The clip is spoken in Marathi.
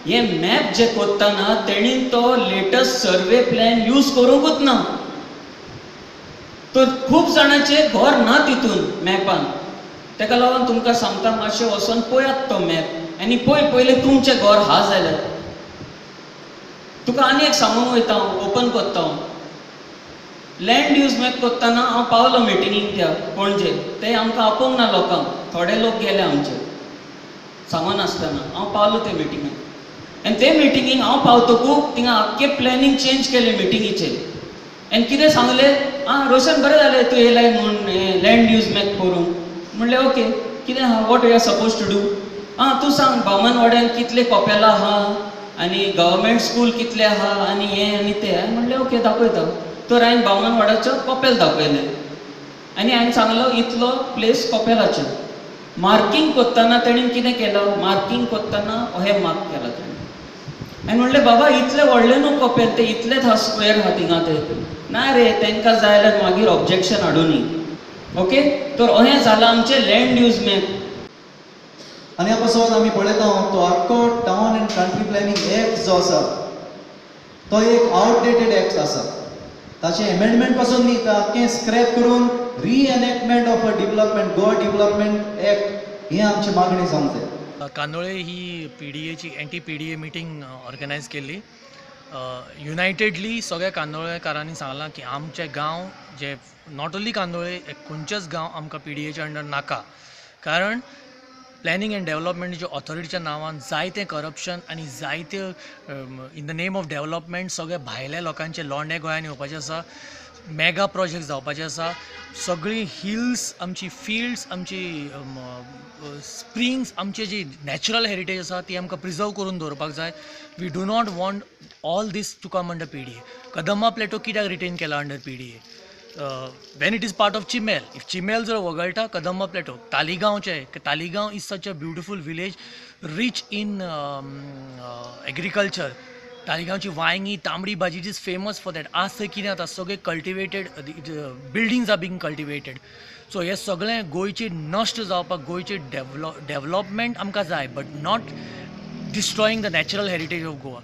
हे मॅप जे कोत्ताना तेणी तो लेटेस्ट सर्वे प्लॅन यूज करूंकूच ना. तर खूब जाणांचे घर ना तितून मॅपान. ताका लागून तुमकां सांगता मातशें वचोन पळयात तो मॅप आनी पयले तुमचें घर हा जाल्यार. तुका आनी एक सांगूंक वयता हांव, ओपन कोत्ता हांव. लँड यूज मॅप कोत्ताना हांव पावलो मिटिंगेक त्या पणजे. ते आमकां आपोवंक ना लोकांक, थोडे लोक गेले आमचे सांगनासतना. हांव पावलो ते मिटिंगेक आनी ते मिटिंगेक हांव पावतकूच थिंगा आख्खें प्लॅनिंग चेंज केलें मिटिंगेचें. आनी कितें सांगलें, रोशन बरें जालें तूं येयलाय म्हूण लँड यूज मॅप करूंक. म्हणलें ओके, कितें आहा, what we are suppose to do. तूं सांग बामणवाड्यान कितले कॉपेलां आहा आनी गव्हर्मेंट स्कूल कितले आहा आनी हें आनी तें. म्हणलें ओके, दाखयता. तर हांवें बामणवाड्याचो कॉपेल दाखयलें आनी हांवें सांगलो इतलो प्लेस कॉपेलाचो. मार्कींग कोत्ताना तेणेन कितें केलं, मार्कींग कोत्ताना अहें मार्क केला तेणेन. हांवें म्हणलें बाबा इतले व्हडले न्हू कॉपेल, ते इतलेच हा स्क्वेअर आहा थिंगा ते. ना रे, तांकां जाय जाल्यार मागीर ऑब्जेक्शन हाडुनी. ओके, तर अहें जालां आमचें लँड यूज मॅप. आनी पासून आमी पळयता तो आख्खो town end country planning act जो आसा तो एक आउटडेटेड एक्ट आसा. ताचे एमेंडमेंट पासून न्ही, तर आख्खें स्क्रॅप करून reenactment of a development, Goa development act ही आमची मागणी जावंक जाय. कांदोळे ही PDAची एंटी PDA मिटींग ऑर्गनायज केल्ली. युनायटेडली सगळ्या कांदोळेकारांनी सांगलां की आमचे गांव जे नॉट ओन्ली कांदोळे, खंयचेच गांव आमकां PDAच्या अंडर नाका. कारण प्लॅनिंग एंड डेव्हलपमेंटच्या ऑथॉरिटीच्या नांवान जायतें करप्शन आनी जायते in the name of development सगळे भायल्या लोकांचे लोंडे गोंयान येवपाचे आसा. मेगा प्रोजेक्ट जावपाचे आसा. सगळी हिल्स, आमची फिल्ड्स, आमची स्प्रिंग्स, आमची जी नॅचरल हेरिटेज आसा ती आमकां प्रिजर्व करून दवरपाक जाय. We do not want all these to come under PDA. Kadamba plateau कित्याक रिटेन केला under PDA? when it is part of Chimel. If Chimel जर वगळटा कदंबा प्लेटो, Taleigao is such a beautiful village rich in agriculture. तालिगांवची वांयगी, तांबडी भाजी इज फेमस फॉर दॅट. आज थंय कितें जाता, सगळे cultivated buildings are being cultivated. So हे सगळें गोंयची नश्ट जावपाक, गोंयचे डेव्हलपमेंट आमकां जाय, but not destroying the natural heritage of Goa.